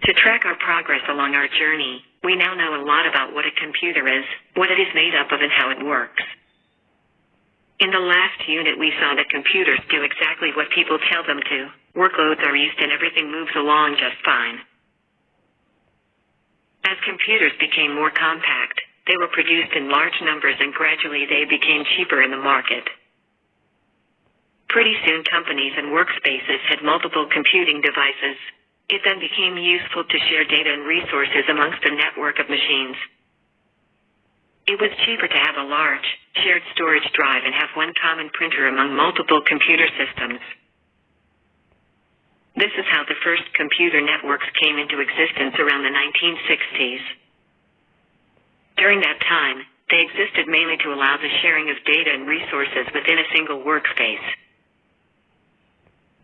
To track our progress along our journey, we now know a lot about what a computer is, what it is made up of, and how it works. In the last unit we saw that computers do exactly what people tell them to. Workloads are used and everything moves along just fine. As computers became more compact, they were produced in large numbers and gradually they became cheaper in the market. Pretty soon companies and workspaces had multiple computing devices. It then became useful to share data and resources amongst a network of machines. It was cheaper to have a large, shared storage drive and have one common printer among multiple computer systems. This is how the first computer networks came into existence around the 1960s. During that time, they existed mainly to allow the sharing of data and resources within a single workspace.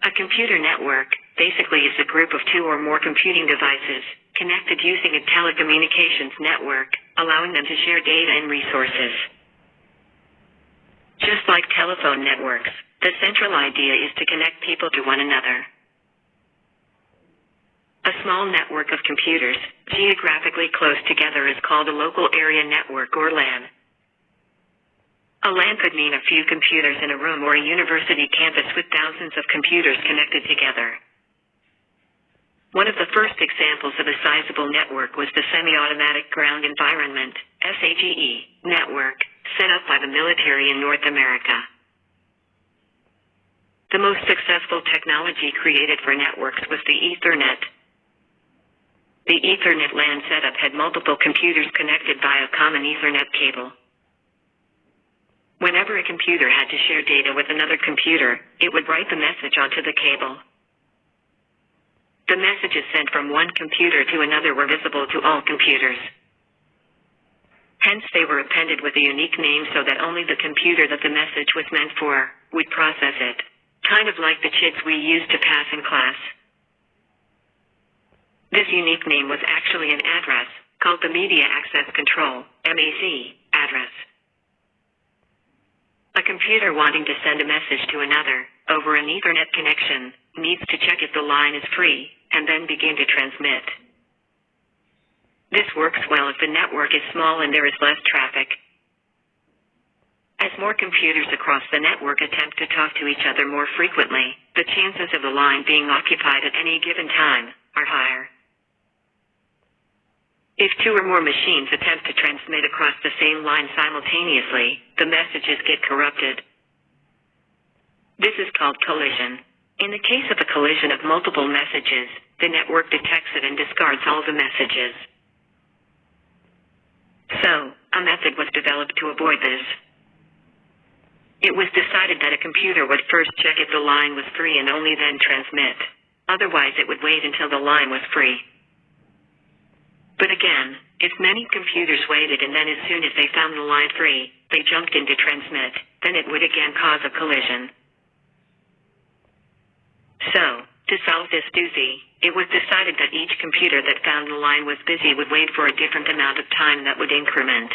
A computer network basically is a group of two or more computing devices connected using a telecommunications network, allowing them to share data and resources. Just like telephone networks, the central idea is to connect people to one another. A small network of computers, geographically close together, is called a local area network or LAN. A LAN could mean a few computers in a room or a university campus with thousands of computers connected together. One of the first examples of a sizable network was the Semi-Automatic Ground Environment (SAGE) network, set up by the military in North America. The most successful technology created for networks was the Ethernet. The Ethernet LAN setup had multiple computers connected by a common Ethernet cable. Whenever a computer had to share data with another computer, it would write the message onto the cable. The messages sent from one computer to another were visible to all computers. Hence they were appended with a unique name so that only the computer that the message was meant for would process it, kind of like the chits we use to pass in class. This unique name was actually an address, called the Media Access Control (MAC) address. A computer wanting to send a message to another, over an Ethernet connection, needs to check if the line is free, and then begin to transmit. This works well if the network is small and there is less traffic. As more computers across the network attempt to talk to each other more frequently, the chances of the line being occupied at any given time are higher. If two or more machines attempt to transmit across the same line simultaneously, the messages get corrupted. This is called collision. In the case of a collision of multiple messages, the network detects it and discards all the messages. So, a method was developed to avoid this. It was decided that a computer would first check if the line was free and only then transmit. Otherwise it would wait until the line was free. But again, if many computers waited and then as soon as they found the line free, they jumped in to transmit, then it would again cause a collision. So, to solve this doozy, it was decided that each computer that found the line was busy would wait for a different amount of time that would increment.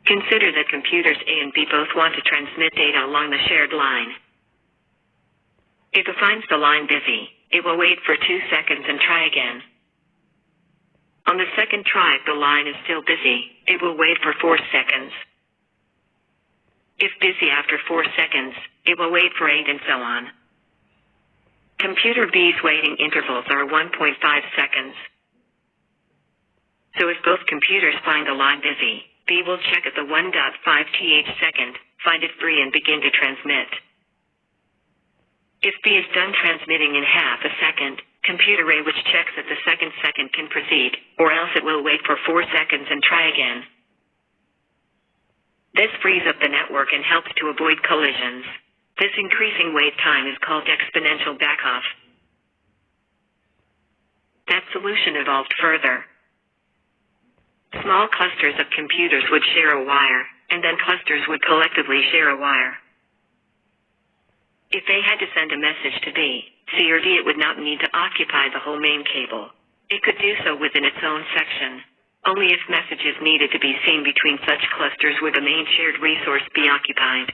Consider that computers A and B both want to transmit data along the shared line. If it finds the line busy, it will wait for 2 seconds and try again. On the second try, if the line is still busy, it will wait for 4 seconds. If busy after 4 seconds, it will wait for 8 and so on. Computer B's waiting intervals are 1.5 seconds. So if both computers find the line busy, B will check at the 1.5th second, find it free and begin to transmit. If B is done transmitting in half a second, computer A which checks at the second can proceed, or else it will wait for 4 seconds and try again. This frees up the network and helps to avoid collisions. This increasing wait time is called exponential backoff. That solution evolved further. Small clusters of computers would share a wire, and then clusters would collectively share a wire. If they had to send a message to B, C or D, it would not need to occupy the whole main cable. It could do so within its own section. Only if messages needed to be seen between such clusters would the main shared resource be occupied.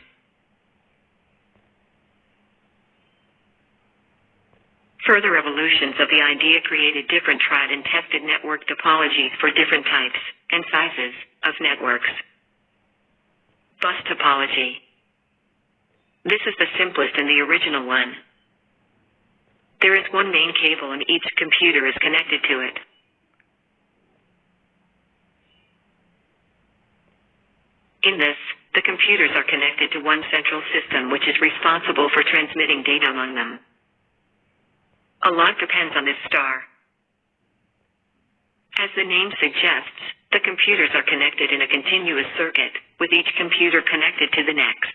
Further evolutions of the idea created different tried and tested network topologies for different types and sizes of networks. Bus topology. This is the simplest and the original one. There is one main cable and each computer is connected to it. In this, the computers are connected to one central system which is responsible for transmitting data among them. A lot depends on this star. As the name suggests, the computers are connected in a continuous circuit, with each computer connected to the next.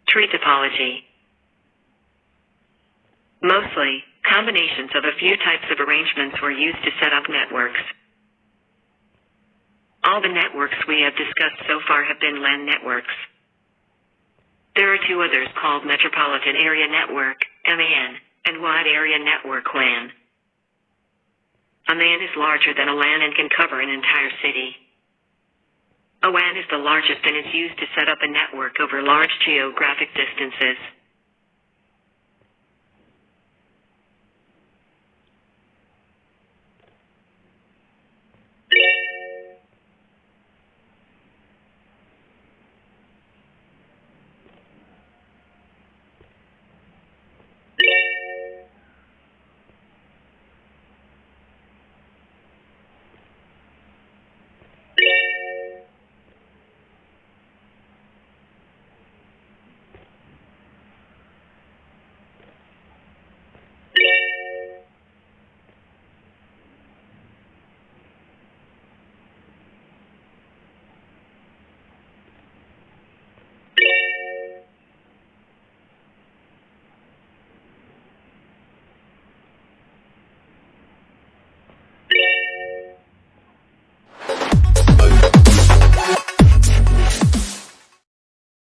Tree topology. Mostly, combinations of a few types of arrangements were used to set up networks. All the networks we have discussed so far have been LAN networks. There are two others called Metropolitan Area Network, MAN, and Wide Area Network, WAN. A MAN is larger than a LAN and can cover an entire city. A WAN is the largest and is used to set up a network over large geographic distances.